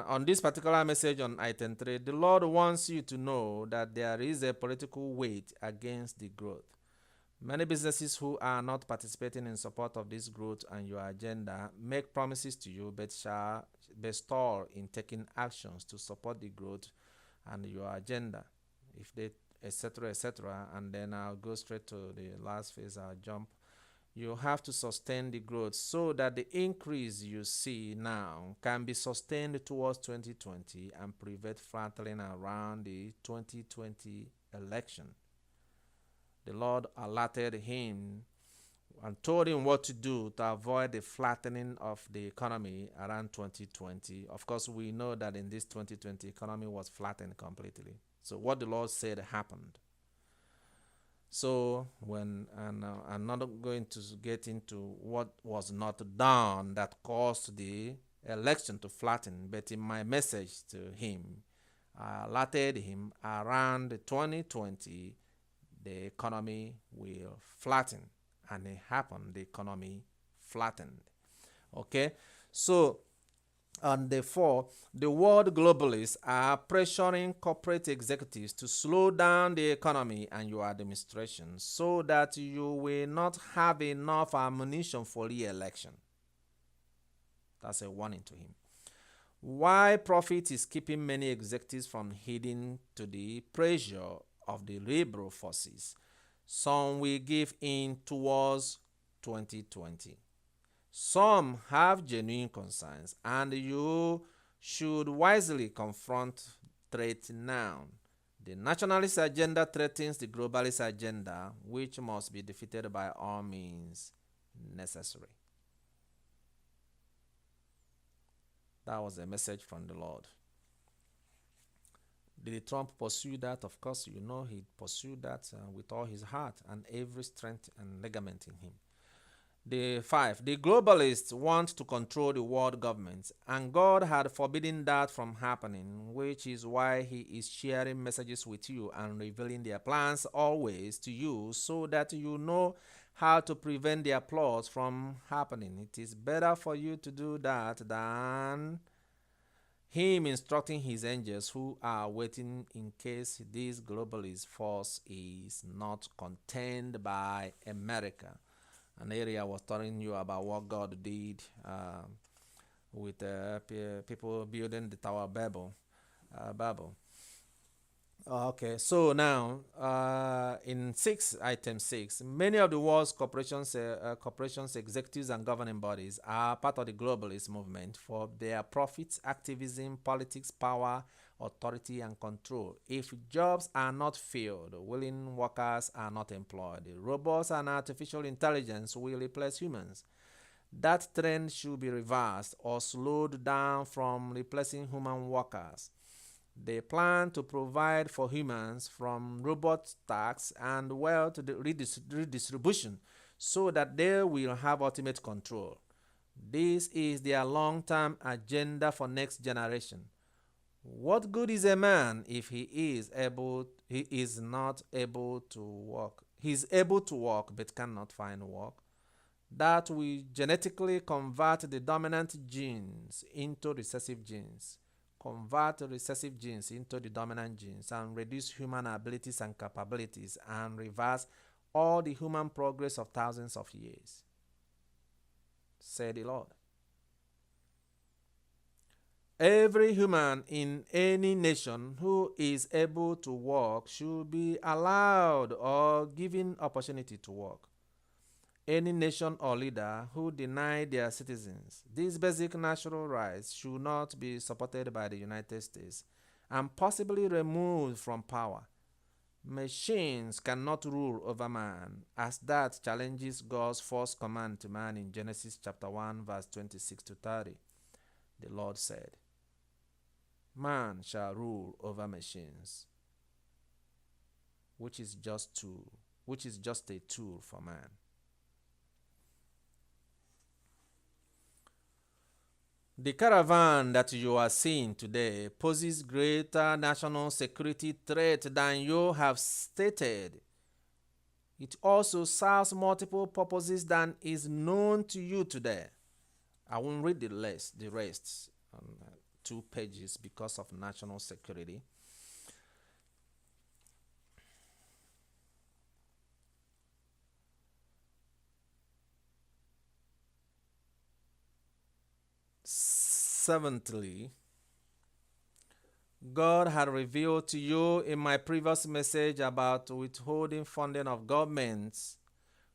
On this particular message on item 3, the Lord wants you to know that there is a political weight against the growth. Many businesses who are not participating in support of this growth and your agenda make promises to you but shall be stalled in taking actions to support the growth and your agenda. If they, etc., etc., and then I'll go straight to the last phase, I'll jump. You have to sustain the growth so that the increase you see now can be sustained towards 2020 and prevent flattening around the 2020 election. The Lord alerted him and told him what to do to avoid the flattening of the economy around 2020. Of course, we know that in this 2020 economy was flattened completely. So what the Lord said happened. So I'm not going to get into what was not done that caused the election to flatten, but in my message to him, I alerted him around 2020 the economy will flatten, and it happened. The economy flattened. Okay, so and therefore, the world globalists are pressuring corporate executives to slow down the economy and your administration so that you will not have enough ammunition for re-election. That's a warning to him. Why profit is keeping many executives from heeding to the pressure of the liberal forces. Some will give in towards 2020. Some have genuine concerns, and you should wisely confront threat now. The nationalist agenda threatens the globalist agenda, which must be defeated by all means necessary. That was a message from the Lord. Did Trump pursue that? Of course, you know he pursued that with all his heart and every strength and ligament in him. The globalists want to control the world government, and God had forbidden that from happening, which is why He is sharing messages with you and revealing their plans always to you so that you know how to prevent their plots from happening. It is better for you to do that than Him instructing His angels who are waiting in case this globalist force is not contained by America. An area I was telling you about what God did with people building the Tower of Babel. Okay, so now in item 6, many of the world's corporations, executives, and governing bodies are part of the globalist movement for their profits, activism, politics, power, authority, and control. If jobs are not filled, willing workers are not employed. Robots and artificial intelligence will replace humans. That trend should be reversed or slowed down from replacing human workers. They plan to provide for humans from robot tax and wealth redistribution so that they will have ultimate control. This is their long-term agenda for next generation. What good is a man if he is not able to work? He is able to work but cannot find work. That will genetically convert the dominant genes into recessive genes. Convert recessive genes into the dominant genes and reduce human abilities and capabilities and reverse all the human progress of thousands of years, said the Lord. Every human in any nation who is able to work should be allowed or given opportunity to work. Any nation or leader who deny their citizens these basic natural rights should not be supported by the United States and possibly removed from power. Machines cannot rule over man, as that challenges God's first command to man in Genesis chapter 1 verse 26 to 30. The Lord said, "Man shall rule over machines," which is just a tool for man. The caravan that you are seeing today poses greater national security threat than you have stated. It also serves multiple purposes than is known to you today. I won't read the rest 2 pages because of national security. Seventhly, God had revealed to you in my previous message about withholding funding of governments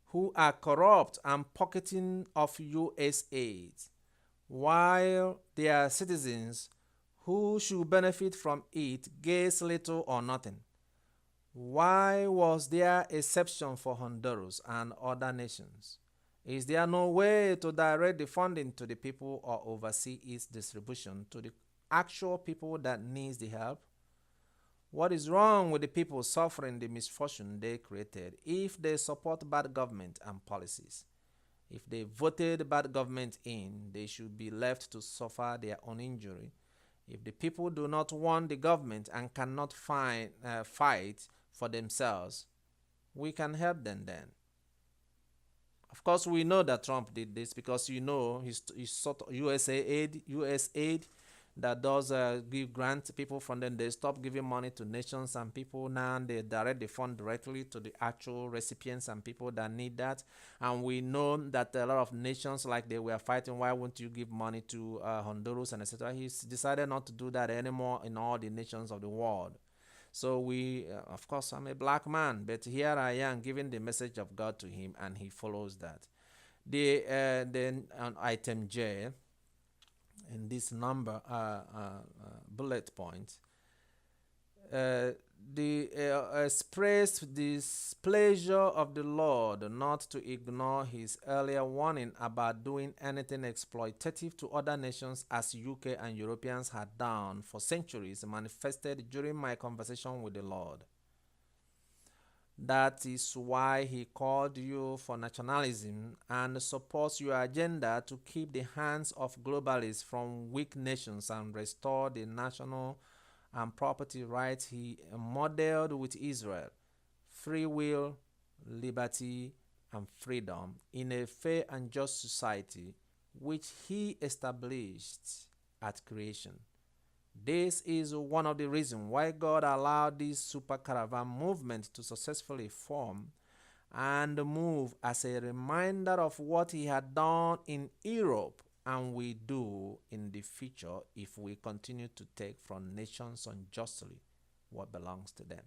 who are corrupt and pocketing of US aid, while their citizens who should benefit from it gains little or nothing. Why was there exception for Honduras and other nations? Is there no way to direct the funding to the people or oversee its distribution to the actual people that needs the help? What is wrong with the people suffering the misfortune they created if they support bad government and policies? If they voted bad government in, they should be left to suffer their own injury. If the people do not want the government and cannot fight for themselves, we can help them then. Of course, we know that Trump did this because he's sort of US aid that does give grant people from them. They stop giving money to nations and people now. They direct the fund directly to the actual recipients and people that need that. And we know that a lot of nations, like they were fighting, why won't you give money to Honduras and etc. He's decided not to do that anymore in all the nations of the world. So of course, I'm a black man, but here I am giving the message of God to him, and he follows that. Then on item J, in this number bullet point, uh, the expressed displeasure of the Lord not to ignore his earlier warning about doing anything exploitative to other nations as UK and Europeans had done for centuries manifested during my conversation with the Lord. That is why he called you for nationalism and supports your agenda to keep the hands of globalists from weak nations and restore the national and property rights he modeled with Israel: free will, liberty, and freedom in a fair and just society which he established at creation. This is one of the reasons why God allowed this super caravan movement to successfully form and move as a reminder of what he had done in Europe and will do in the future if we continue to take from nations unjustly what belongs to them.